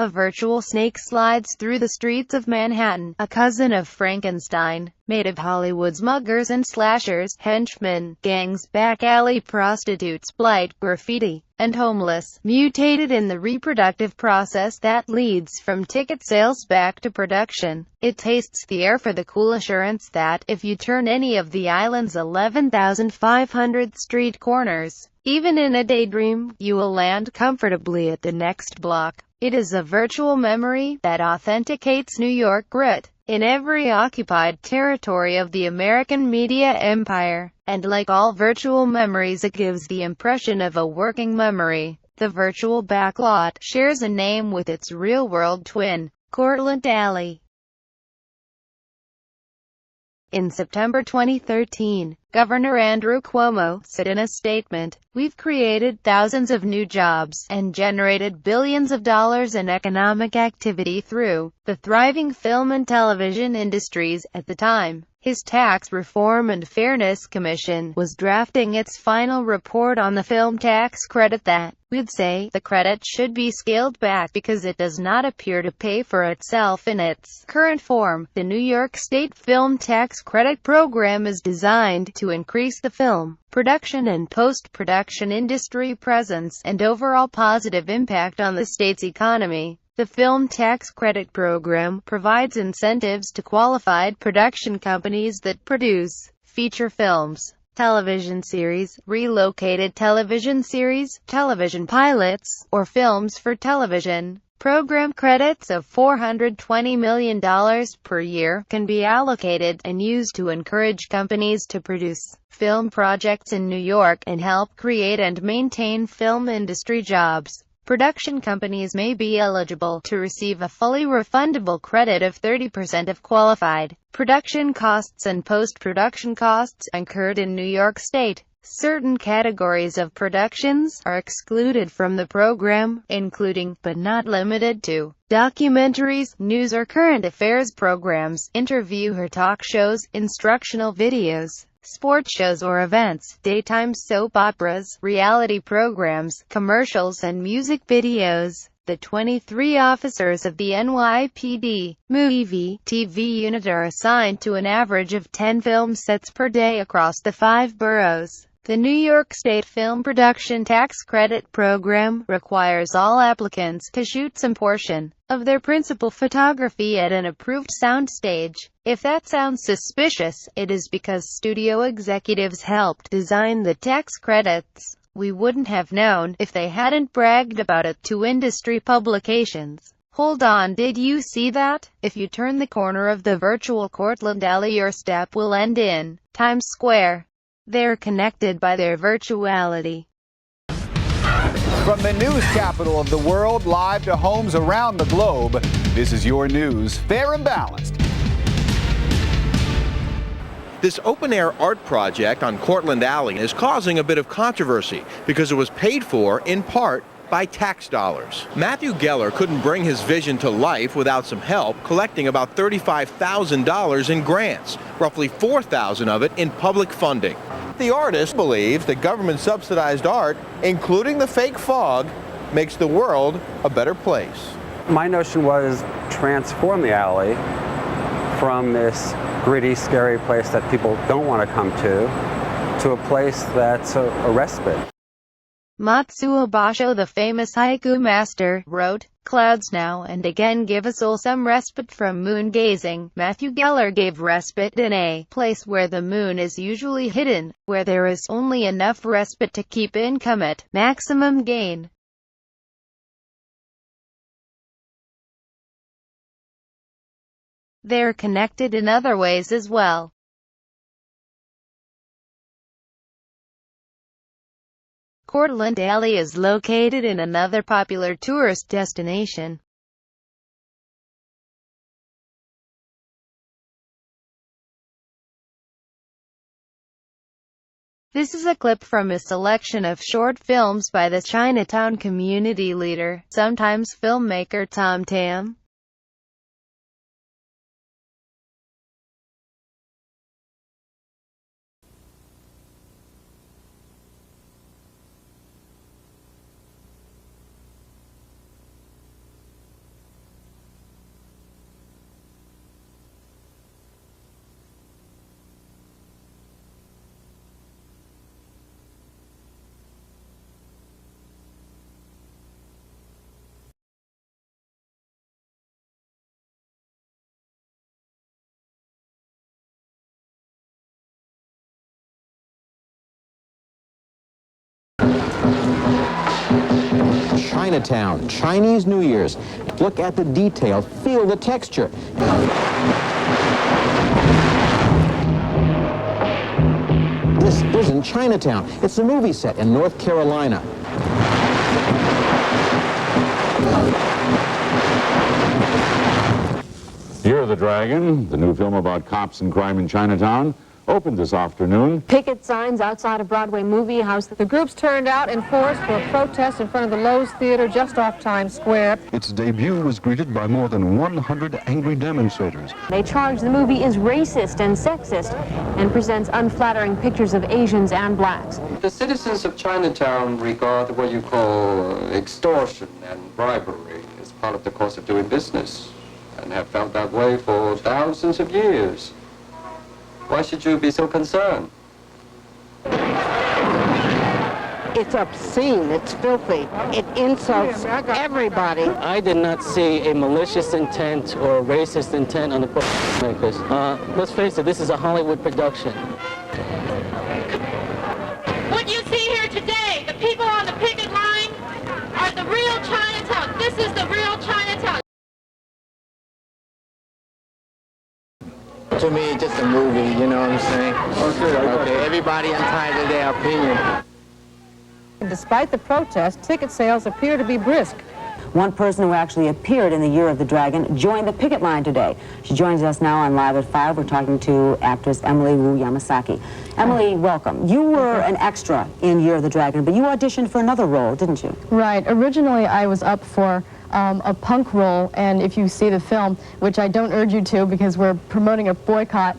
A virtual snake slides through the streets of Manhattan, a cousin of Frankenstein, made of Hollywood's muggers and slashers, henchmen, gangs, back alley prostitutes, blight, graffiti, and homeless, mutated in the reproductive process that leads from ticket sales back to production. It tastes the air for the cool assurance that, if you turn any of the island's 11,500 street corners, even in a daydream, you will land comfortably at the next block. It is a virtual memory that authenticates New York grit in every occupied territory of the American media empire. And like all virtual memories, it gives the impression of a working memory. The virtual backlot shares a name with its real-world twin, Cortlandt Alley. In September 2013, Governor Andrew Cuomo said in a statement, "We've created thousands of new jobs and generated billions of dollars in economic activity through the thriving film and television industries." At the time, his Tax Reform and Fairness Commission was drafting its final report on the film tax credit that would say the credit should be scaled back because it does not appear to pay for itself in its current form. The New York State Film Tax Credit Program is designed to increase the film production and post-production industry presence and overall positive impact on the state's economy. The Film Tax Credit Program provides incentives to qualified production companies that produce feature films, television series, relocated television series, television pilots, or films for television. Program credits of $420 million per year can be allocated and used to encourage companies to produce film projects in New York and help create and maintain film industry jobs. Production companies may be eligible to receive a fully refundable credit of 30% of qualified production costs and post-production costs incurred in New York State. Certain categories of productions are excluded from the program, including, but not limited to, documentaries, news or current affairs programs, interview or talk shows, instructional videos, sports shows or events, daytime soap operas, reality programs, commercials and music videos. The 23 officers of the NYPD Movie TV unit are assigned to an average of 10 film sets per day across the 5 boroughs. The New York State Film Production Tax Credit Program requires all applicants to shoot some portion of their principal photography at an approved soundstage. If that sounds suspicious, it is because studio executives helped design the tax credits. We wouldn't have known if they hadn't bragged about it to industry publications. Hold on, did you see that? If you turn the corner of the virtual Cortlandt Alley, your step will end in Times Square. They're connected by their virtuality. From the news capital of the world, live to homes around the globe, this is your news, fair and balanced. This open-air art project on Cortlandt Alley is causing a bit of controversy because it was paid for, in part, by tax dollars. Matthew Geller couldn't bring his vision to life without some help, collecting about $35,000 in grants, roughly $4,000 of it in public funding. The artist believes that government-subsidized art, including the fake fog, makes the world a better place. My notion was transform the alley from this gritty, scary place that people don't want to come to a place that's a respite. Matsuo Basho, the famous haiku master, wrote, "Clouds now and again give us all some respite from moon gazing." Matthew Geller gave respite in a place where the moon is usually hidden, where there is only enough respite to keep income at maximum gain. They're connected in other ways as well. Cortlandt Alley is located in another popular tourist destination. This is a clip from a selection of short films by the Chinatown community leader, sometimes filmmaker Tom Tam. Chinatown, Chinese New Year's. Look at the detail, feel the texture. This isn't Chinatown. It's a movie set in North Carolina. Year of the Dragon, the new film about cops and crime in Chinatown, opened this afternoon. Picket signs outside a Broadway movie house. The groups turned out in force for a protest in front of the Lowe's Theater just off Times Square. Its debut was greeted by more than 100 angry demonstrators. They charge the movie is racist and sexist and presents unflattering pictures of Asians and blacks. The citizens of Chinatown regard what you call extortion and bribery as part of the course of doing business and have felt that way for thousands of years. Why should you be so concerned? It's obscene, it's filthy, it insults everybody. I did not see a malicious intent or a racist intent on the part of filmmakers. Let's face it, this is a Hollywood production. What you see here today, the people on the picket line are the real Chinatown. This is the real Chinatown. To me, it's just a movie, you know what I'm saying? Okay, everybody entitled to their opinion. Despite the protest, ticket sales appear to be brisk. One person who actually appeared in the Year of the Dragon joined the picket line today. She joins us now on Live at 5. We're talking to actress Emily Wu Yamasaki. Emily, welcome. You were an extra in Year of the Dragon, but you auditioned for another role, didn't you? Right. Originally, I was up for a punk role, and if you see the film, which I don't urge you to because we're promoting a boycott,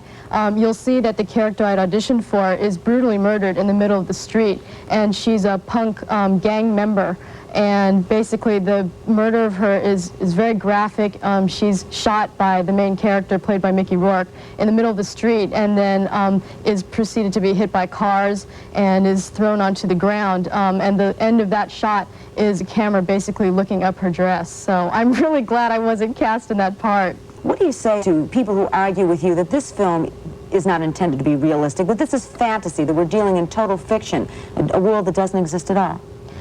you'll see that the character I'd auditioned for is brutally murdered in the middle of the street, and she's a punk gang member. And basically the murder of her is very graphic. She's shot by the main character, played by Mickey Rourke, in the middle of the street, and then is proceeded to be hit by cars and is thrown onto the ground. And the end of that shot is a camera basically looking up her dress. So I'm really glad I wasn't cast in that part. What do you say to people who argue with you that this film is not intended to be realistic, that this is fantasy, that we're dealing in total fiction, a world that doesn't exist at all?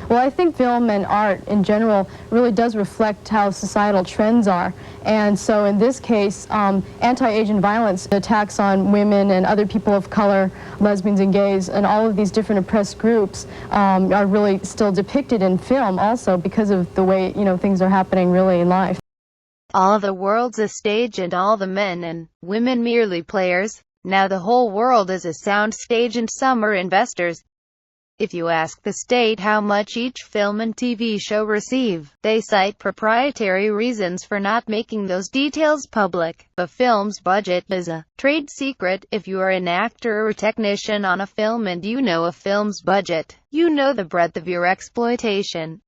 Well, I think film and art in general really does reflect how societal trends are. And so in this case, anti-Asian violence, attacks on women and other people of color, lesbians and gays, and all of these different oppressed groups are really still depicted in film also because of the way, you know, things are happening really in life. All the world's a stage and all the men and women merely players. Now the whole world is a sound stage and some are investors. If you ask the state how much each film and TV show receive, they cite proprietary reasons for not making those details public. A film's budget is a trade secret. If you are an actor or technician on a film and you know a film's budget, you know the breadth of your exploitation.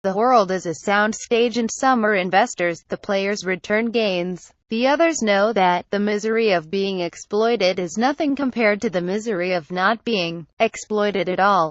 The world is a sound stage and some are investors. The players return gains. The others know that the misery of being exploited is nothing compared to the misery of not being exploited at all.